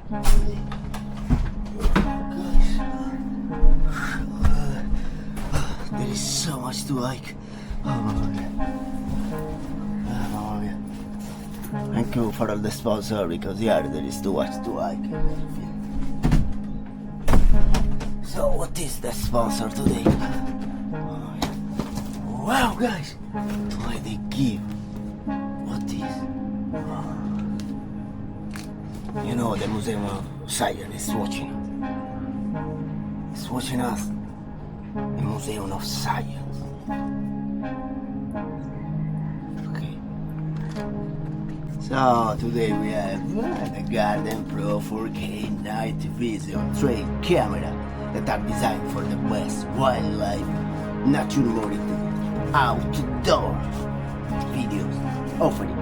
There is so much to like. Thank you for all the sponsor, because yeah, there is too much to like. So what is the sponsor today? Wow guys, why they give? What is? You know, the Museum of Science is watching. It's watching us. The Museum of Science. Okay. So today we have the GardePro 4K night vision tray camera that are designed for the best wildlife, nature outdoor videos, offering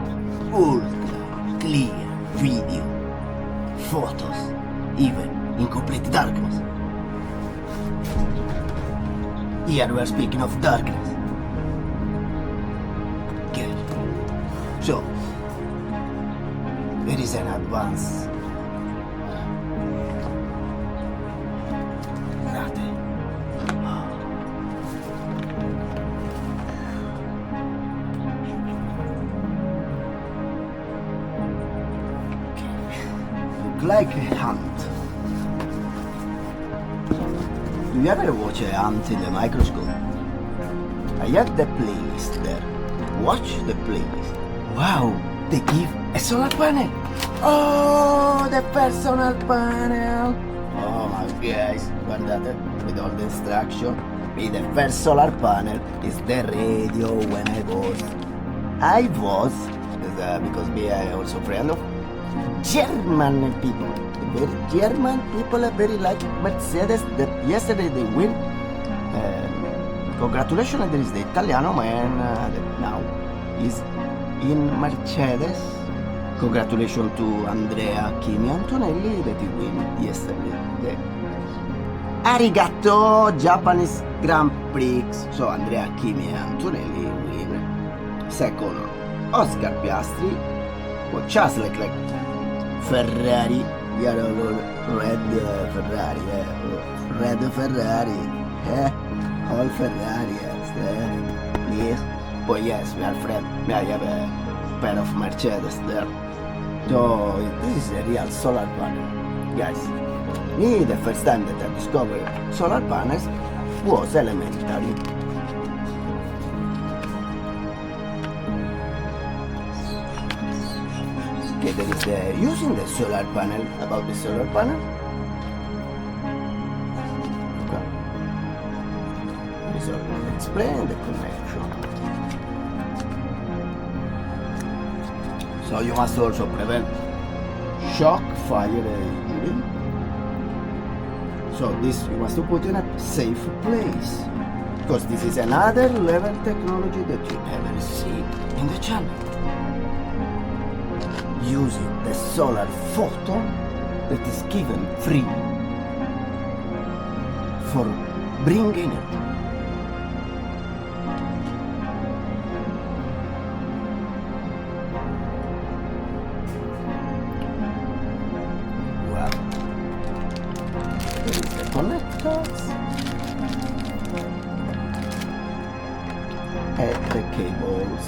ultra clear video, photos, even in complete darkness. Here we are speaking of darkness. Good. So, there is an advance. Nothing. Look like a hunt. Do you ever watch a hunt in the microscope? I have the playlist there. Watch the playlist. Wow, they give a solar panel. Oh, the personal panel. Oh my guys, guardate, with all the instruction. With the first solar panel is the radio when I was, because me I also friend of German people. Very German people are very like Mercedes. That yesterday they win. Congratulations, there is the Italiano man that now is in Mercedes. Congratulations to Andrea Kimi Antonelli that he win yesterday. The Arigato Japanese Grand Prix. So Andrea Kimi Antonelli win. Second, Oscar Piastri. Well, just like Ferrari. Yellow red Ferrari, red Ferrari, all Ferrari, yes. But yes, we are friends. I have a pair of Mercedes there. So this is a real solar panel, guys. Me, the first time that I discovered solar panels was elementary. Okay, there is using the solar panel, about the solar panel. Okay. So explain the connection. So you must also prevent shock, fire, injury. So this you must put in a safe place, because this is another level technology that you never see in the channel. Using the solar photo that is given free for bringing it. Well, there is the connectors and the cables.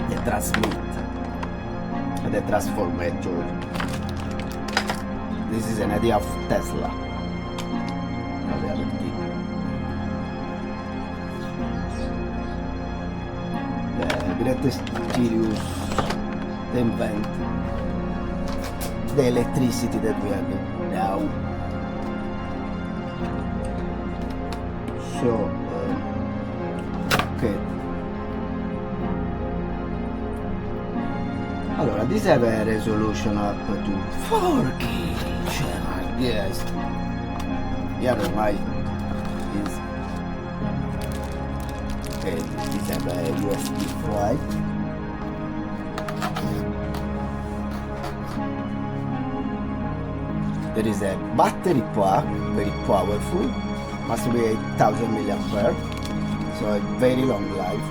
The transmit and the transformator. This is an idea of Tesla. The greatest genius, the invent, the electricity that we have now. So, okay. Allora, this have a resolution up to 4K, yes. Here my is okay. This have a USB 5. There is a battery pack, very powerful. Must be 8000 mAh, so a very long life.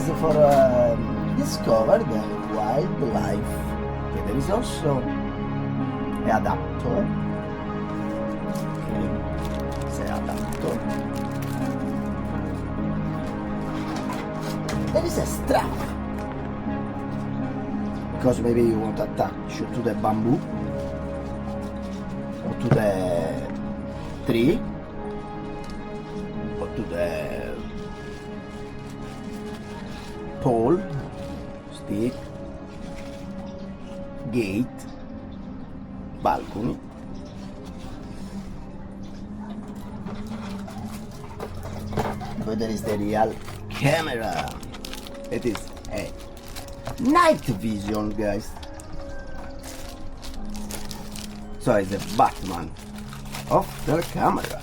is for discover the wildlife. Okay, there is also an adapter. Okay, say adapter. There is a strap, because maybe you want to attach to the bamboo or to the tree or to the pole, stick, gate, balcony. But there is the real camera. It is a night vision, guys. So it's the Batman of the camera.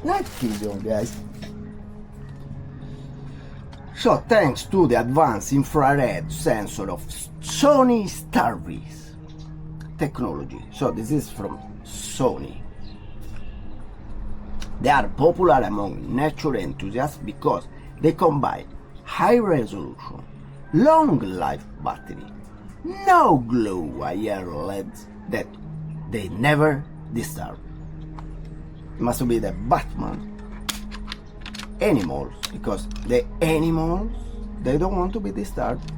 Night vision, guys. So thanks to the advanced infrared sensor of Sony Starvis technology. So this is from Sony. They are popular among nature enthusiasts because they combine high resolution, long life battery, no glow IR LEDs that they never disturb. It must be the Batman animals, because the animals, they don't want to be disturbed.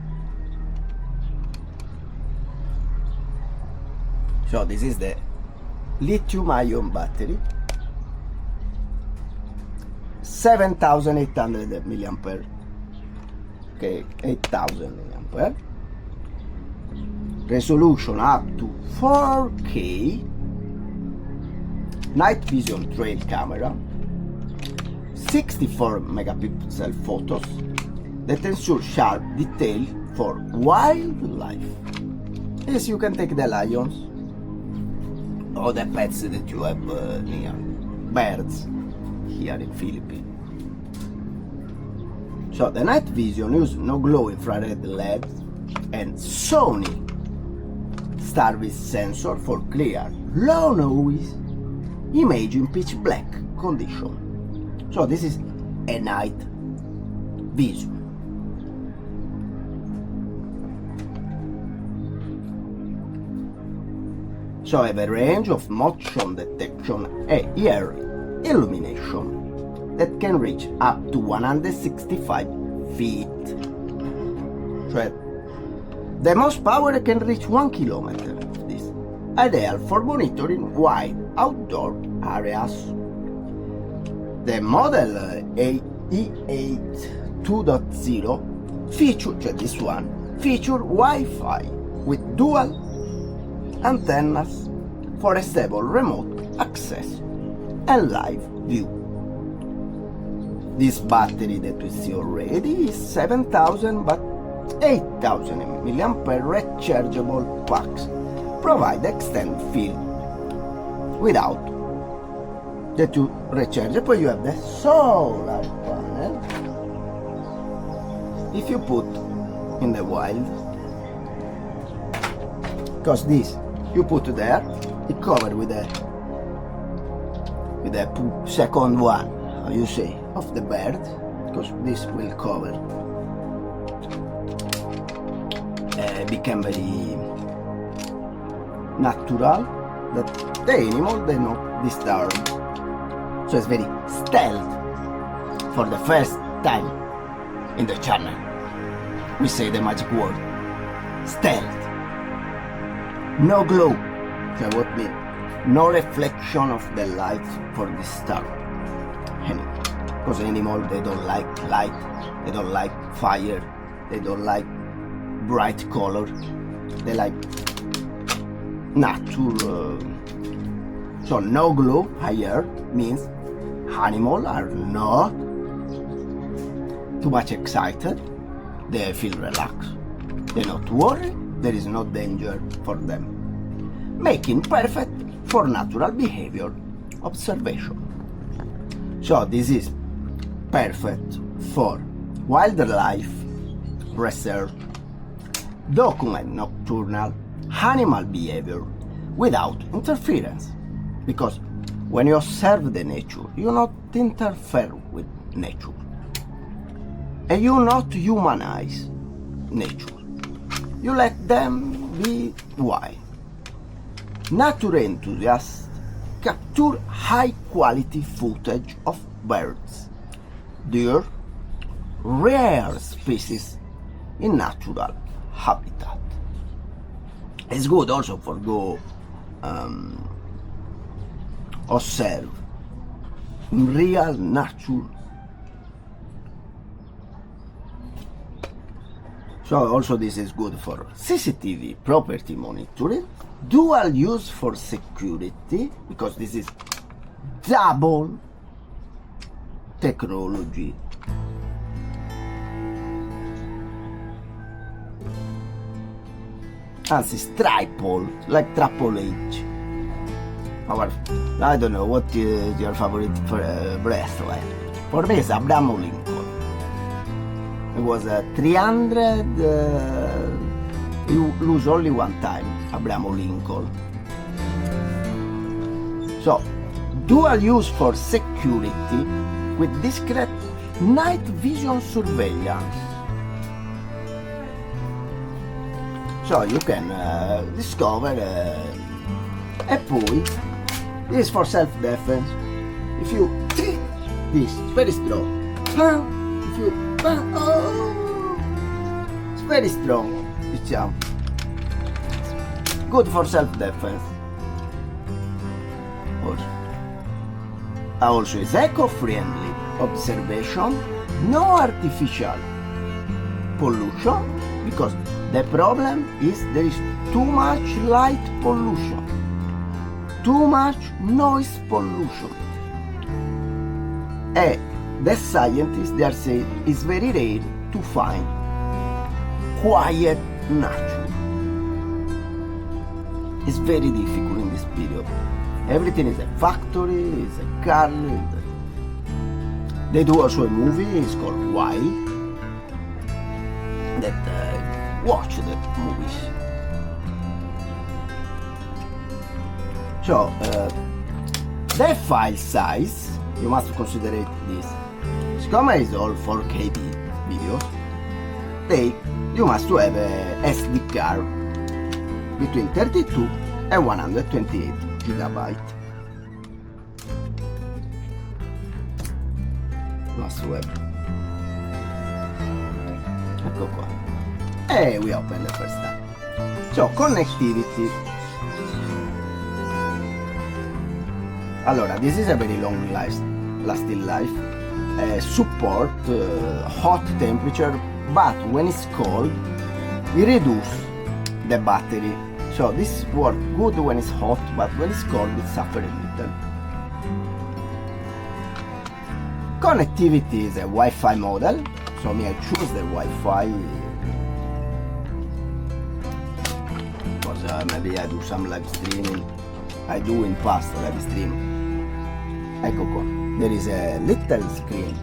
So this is the lithium-ion battery, 7,800 milliampere. Okay, 8,000 milliampere. Resolution up to 4K. Night vision trail camera. 64 megapixel photos that ensure sharp detail for wildlife. Yes, you can take the lions or the pets that you have near, birds here in Philippines. So the night vision uses no glow infrared LEDs and Sony Starvis sensor for clear, low noise image in pitch black condition. So this is a night vision. So I have a range of motion detection and ear illumination that can reach up to 165 feet. So the most power can reach 1 kilometer. This is ideal for monitoring wide outdoor areas. The model E8 2.0 feature, this one, feature Wi-Fi with dual antennas for a stable remote access and live view. This battery that we see already is 7,000 but 8,000 milliampere rechargeable packs provide extended field without the two recharge. Poi you have the solar panel. If you put in the wild, because this you put there, it covered with the second one, how you say, of the bird, because this will cover. Become very natural that the animal they not disturb. So it's very stealth. For the first time in the channel, we say the magic word, stealth. No glow, so what mean? No reflection of the light for disturb animal. Because animal, they don't like light, they don't like fire, they don't like bright color, they like natural. So no glow higher means animals are not too much excited, they feel relaxed, they're not worried, there is no danger for them, making perfect for natural behavior observation. So this is perfect for wildlife research, document nocturnal animal behavior without interference, because When you observe the nature, you not interfere with nature. And you not humanize nature. You let them be wild. Nature enthusiasts capture high quality footage of birds, deer, rare species in natural habitat. It's good also for go observe in real nature. So also this is good for CCTV property monitoring, dual use for security, because this is double technology. Anzi, it's triple, like Triple H. I don't know what is your favorite wrestler. For me it's Abraham Lincoln. It was 300, you lose only one time, Abraham Lincoln. So, dual use for security with discrete night vision surveillance. So you can discover e poi this is for self-defense. If you this very strong, if you it's very strong, diciamo. Good for self-defense. Also is eco-friendly observation, no artificial pollution, because the problem is there is too much light pollution, too much noise pollution. And the scientists, they are saying it's very rare to find quiet nature. It's very difficult in this period. Everything is a factory, is a car. They do also a movie, it's called Wild, that watch the movies. So, the file size, you must consider this. Siccome is all 4K videos, you must have a SD card between 32 and 128 gigabyte. Must have. Ecco qua. E we open the first time. So, connectivity. Allora, this is a very long lasting life. Support hot temperature, but when it's cold, it reduces the battery. So this works good when it's hot, but when it's cold, it suffers a little. Connectivity is a Wi-Fi model, so I choose the Wi-Fi because maybe I do some live streaming. I do in past live stream. Ecco qua, there is a little screen.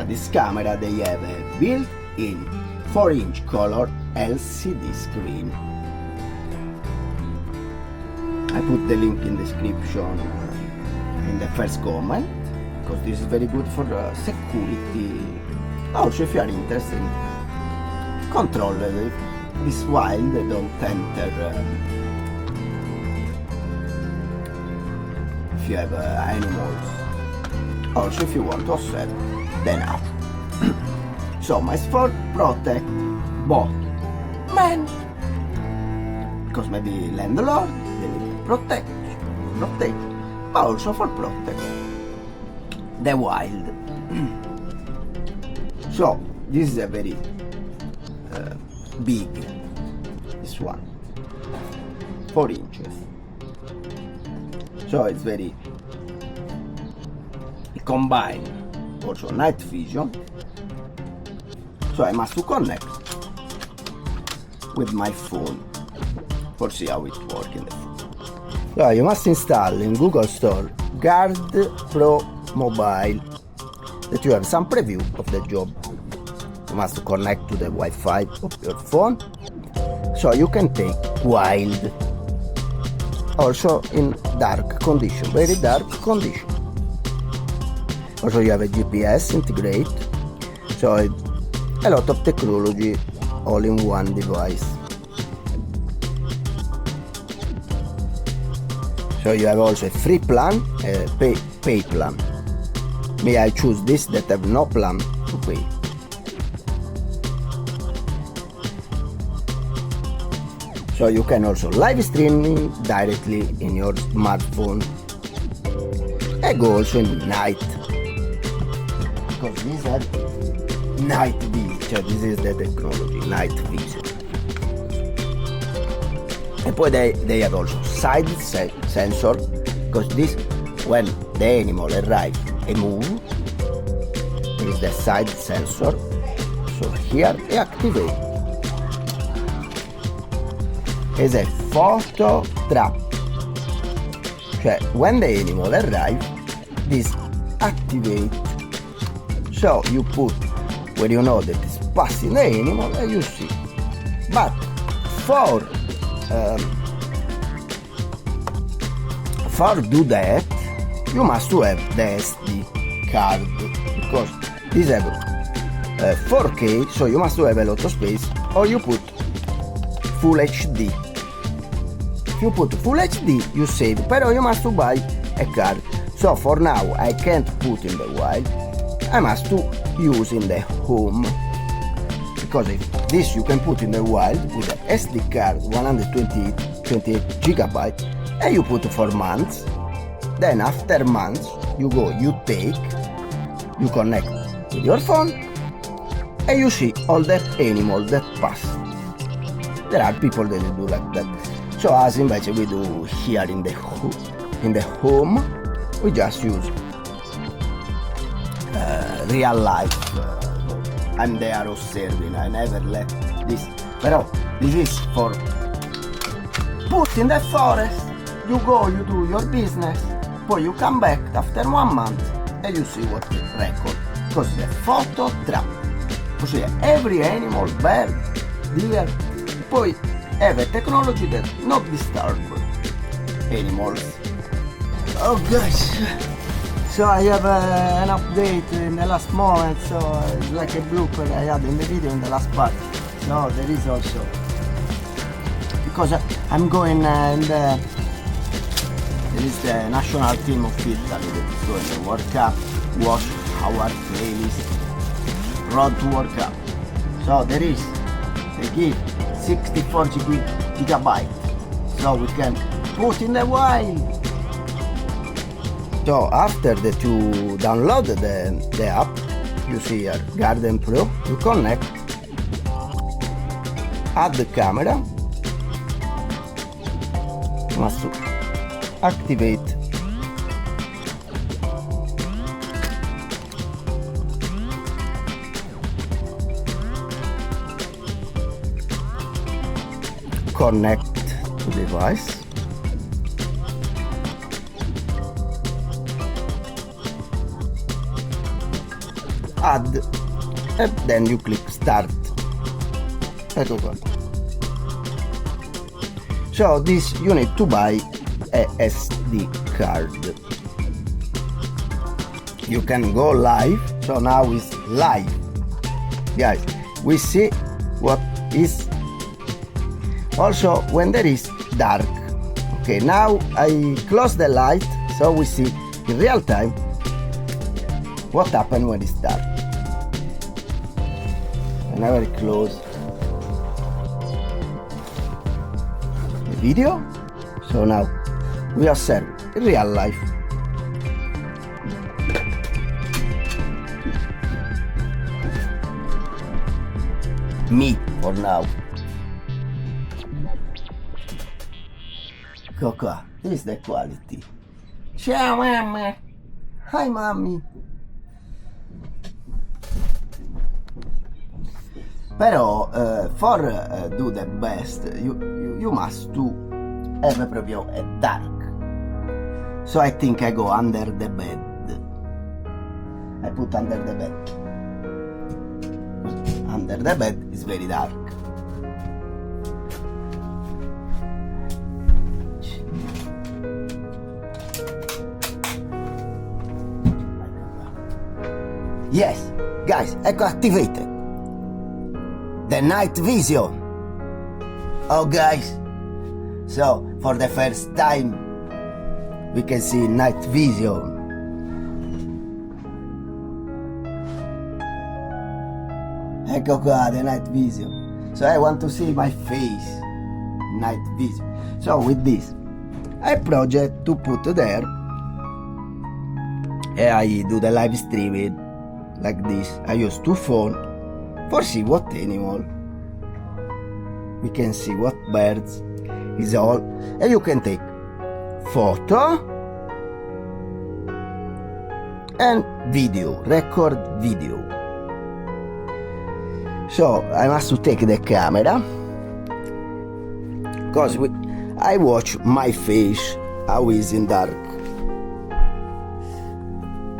This camera, they have a built-in 4-inch color LCD screen. I put the link in the description in the first comment, because this is very good for security. Also, if you are interested in control this wild, they don't enter if you have animals. Also, if you want to offset, then up. So, my sport protect both men, because maybe landlord, they need to protect, but also for protect the wild. So, this is a very big, this one, 4 inches. So it's very, it combines also night vision. So I must connect with my phone for see how it works in the phone. So you must install in Google Store GardePro Mobile, that you have some preview of the job. you must connect to the Wi-Fi of your phone, so you can take wild, also in dark condition, very dark condition. Also you have a GPS integrate, so a lot of technology all in one device. So you have also a free plan, a pay plan. May I choose this that have no plan to pay. So you can also live streaming directly in your smartphone. And go also in night, because these have night vision. So this is the technology, night vision. And poi they have also side sensor, because this, when the animal arrives and move, is the side sensor. So here è activate. Is a photo trap. Cioè, when the animal arrives, this activate. So you put where you know that it's passing the animal and you see. But for do that, you must have the SD card, because this have 4K, so you must have a lot of space, or you put Full HD. If you put Full HD, you save, but you must buy a card. So for now, I can't put in the wild. I must use in the home, because if this you can put in the wild with an SD card 128 GB, and you put for months. Then after months you go, you connect with your phone, and you see all that animal that pass. There are people that do like that. So as invece we do here in the home, we just use real life. I'm there observing, I never let this. But this is for put in the forest. You go, you do your business, poi you come back after 1 month and you see what the record. Because the photo trap. Così every animal, bird, deer, poi have a technology that not disturb animals. Oh gosh. So I have an update in the last moment, so it's like a blooper I had in the video in the last part. No, there is also, because I'm going there is the national team of Italy that is going to World Cup, watch our playlist, Road to World Cup. So they give 64 GB, so we can put in the wild. So after that you download the app, you see here GardePro, you connect, add the camera, must activate connect to device, add, and then you click start. Ecco qua. So this you need to buy a SD card. You can go live, so now it's live. Guys, we see what is also when there is dark. Okay, now I close the light, so we see in real time what happened when it's dark. Whenever I close the video, so now we observe in real life. Me for now. Coca, this is the quality. Ciao mamma. Hi mommy. Però for do the best, you must do have proprio a dark. So I think I go under the bed. I put under the bed. under the bed is very dark. Yes, guys, ecco activated the night vision. Oh guys, so for the first time we can see night vision. Ecco qua, the night vision. So I want to see my face, night vision. So with this, I project to put there, and I do the live streaming like this. I use two phones for see what animal. We can see what birds is all, and you can take photo and video, record video. So I must to take the camera because I watch my face how is in dark.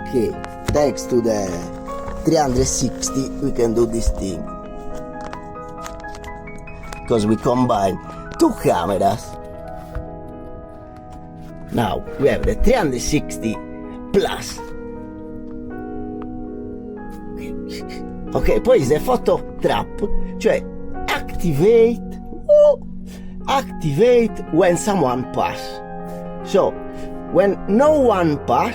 Okay, thanks to the 360 we can do this thing because we combine two cameras. Now we have the 360 plus. Ok, poi se photo trap, cioè activate when someone pass. So when no one pass,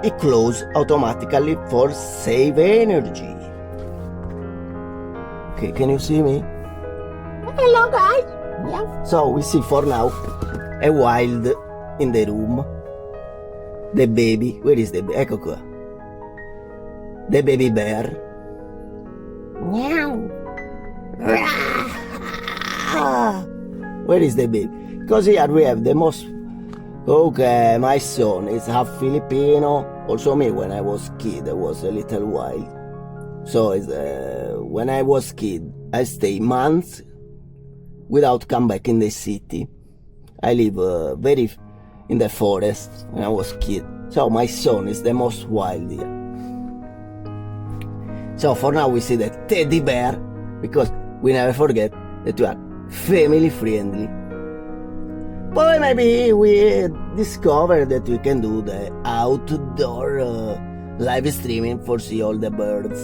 it close automatically for save energy. Okay, can you see me? Hello guys. Yeah. So we see for now a wild in the room. The baby, where is the baby? Ecco qua. The baby bear. Meow. Where is the baby? Because here we have the most. Okay, my son is half Filipino. Also me, when I was kid, I was a little wild. So when I was kid, I stay months without come back in the city. I live very in the forest when I was kid. So my son is the most wild here. So for now we see the teddy bear, because we never forget that we are family friendly. But maybe we discovered that we can do the outdoor live streaming for see all the birds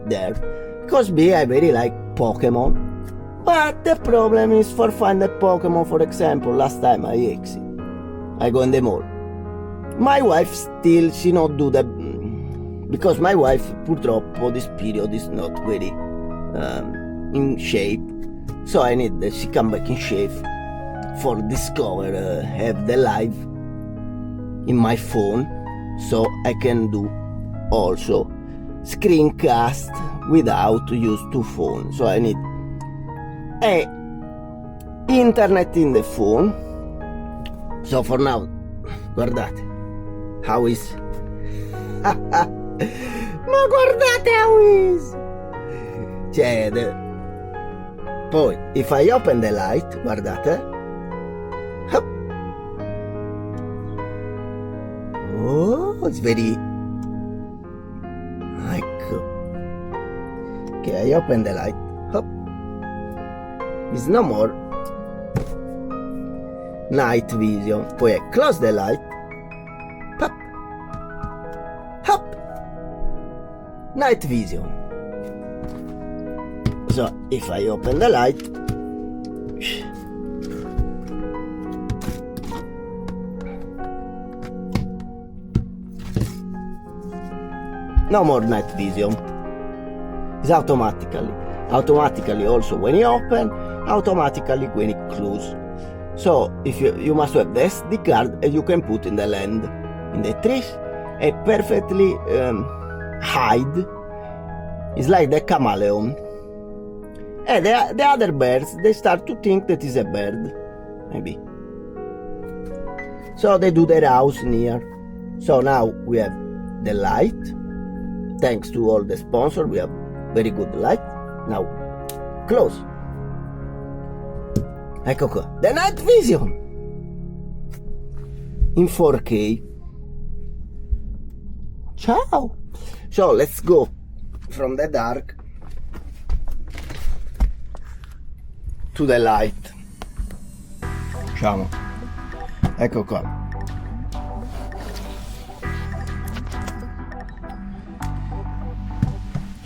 there. Because I very like Pokemon. But the problem is for find a Pokemon, for example, last time I exit. I go in the mall. My wife still, she not do the... Because my wife, purtroppo, this period is not very in shape. So I need that she come back in shape for discover, have the live in my phone. So I can do also screencast without use two phones. So I need a internet in the phone. So for now, guardate how is. Ma guardate how is. Poi if I open the light, guardate. Hop. Oh, it's very. Ecco. Okay, I open the light. Hop. It's no more night vision. Poi I close the light. Pop. Hop. Night vision. So if I open the light, no more night vision. It's automatically also when you open, automatically when it close. So if you must have the SD card, and you can put in the land in the trees and perfectly hide. It's like the chameleon. And the other birds, they start to think that is a bird, maybe. So they do their house near. So now we have the light. Thanks to all the sponsors, we have very good light. Now, close. Ecco qua. The night vision in 4K. Ciao. So let's go from the dark to the light, diciamo, ecco qua.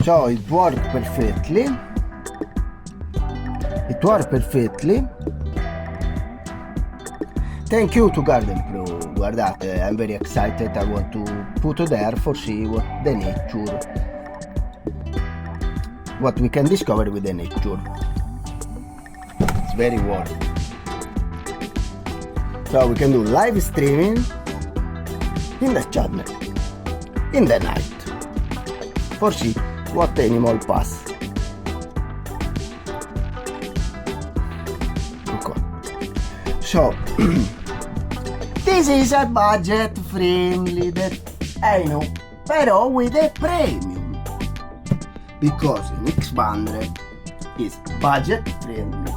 So it works perfectly. It works perfectly. Thank you to GardePro. Guardate, I'm very excited. I want to put it there for see what the nature, what we can discover with the nature. It's very worth. So we can do live streaming in the channel in the night for see what animal pass. Okay. So this is a budget friendly, that I know, però with a premium, because in Xmandre is budget friendly,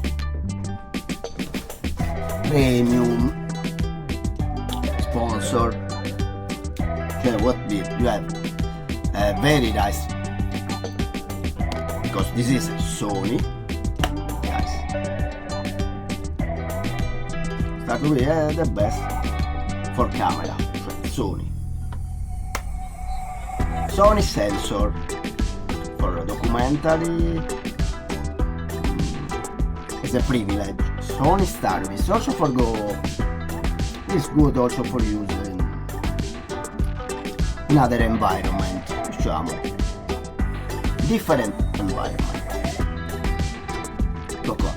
premium, sponsor. So what you have a very nice, because this is a Sony, guys. Start with the best for camera, Sony sensor for documentary. It's a privilege. Sony service also for go, it's good also for use in other environment, diciamo, different environment. So qua,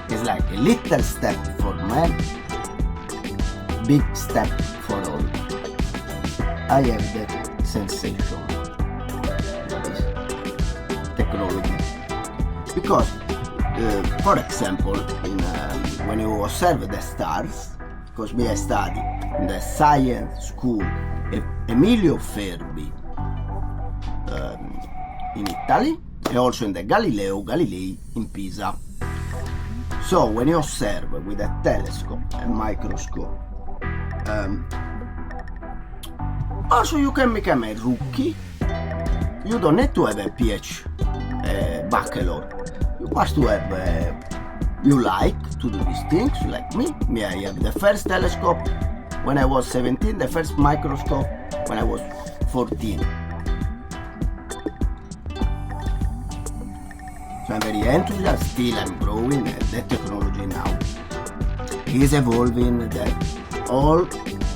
it's like a little step for man, big step for all. I have that sensation with this technology, because for example, when you observe the stars, because me I study in the science school Emilio Fermi in Italy, and also in the Galileo Galilei in Pisa. So when you observe with a telescope and microscope, also you can become a rookie. You don't need to have a PhD bachelor. You must to have you like to do these things, like me. Me, I have the first telescope when I was 17, the first microscope when I was 14. So I'm very enthusiastic, still I'm growing the technology now. It is evolving, that all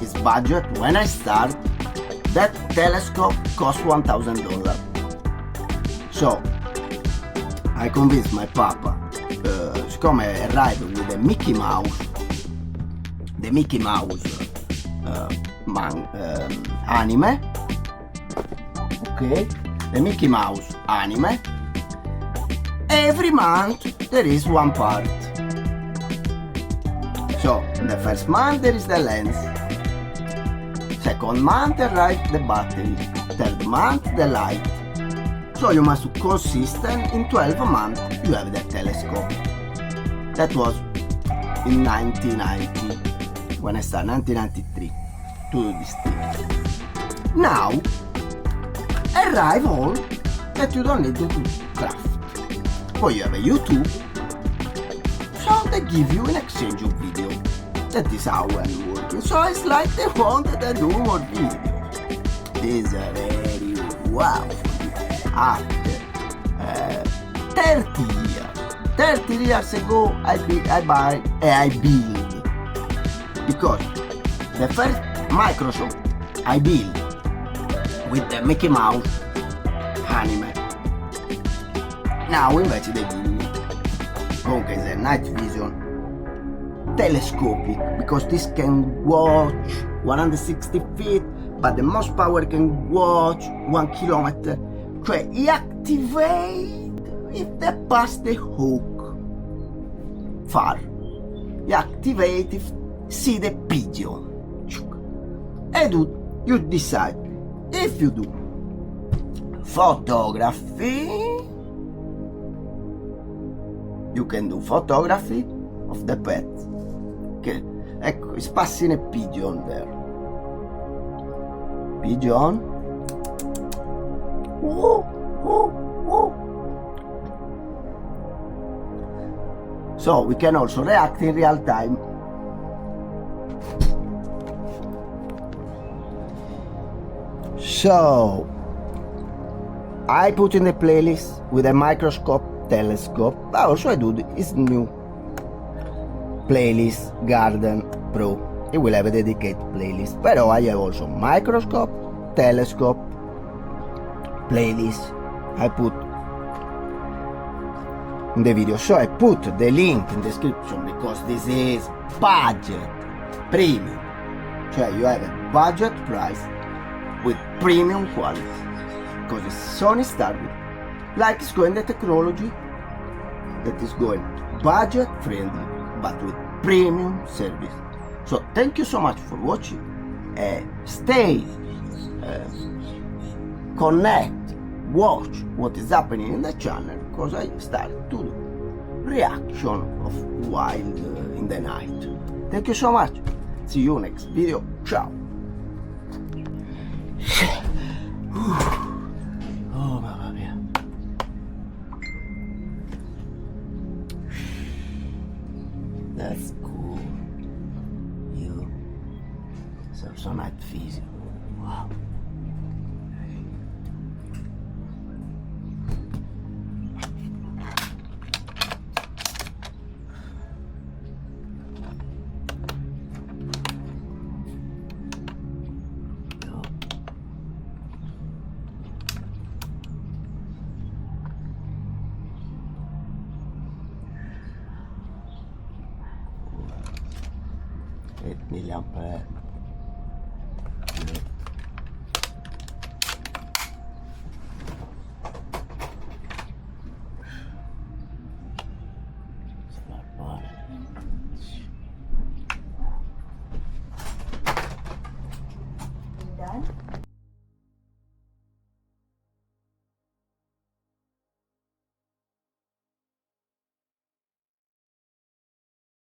is budget. When I start, that telescope cost $1,000. So I convinced my papa, siccome arrived with the Mickey Mouse anime, okay, the Mickey Mouse anime, every month there is one part. So in the first month there is the lens, second month arrives the battery, third month the light. So you must be consistent. In 12 months you have the telescope. That was in 1990, when I started, 1993, to do this thing. Now, arrive all that you don't need to do craft. Poi you have a YouTube, so they give you an exchange of video. That is how I'm working. So it's like they want that I do more videos. This is a very wow. After 30 years ago, I build, because the first Microsoft I built with the Mickey Mouse anime. Now invece they give me, comunque it's a night vision telescopic, because this can watch 160 feet, but the most power can watch 1 kilometer. Cioè, activate if they pass the hook far. Activate if see the pigeon. And you decide if you do photography. You can do photography of the pet. Okay. Ecco, it's passing a pigeon there. Pigeon. So we can also react in real time. So I put in the playlist with a microscope telescope. Also I do this new playlist GardePro. It will have a dedicated playlist, but I have also microscope, telescope, playlist. I put in the video, so I put the link in the description because this is budget premium. So you have a budget price with premium quality, because it's Sony started like it's going the technology that is going budget friendly but with premium service. So thank you so much for watching. Stay connect, watch what is happening in the channel, because I start to do reaction of wild in the night. Thank you so much. See you next video. Ciao. Oh mamma mia. That's cool. You so night physical. Wow. 𝐵 milliampere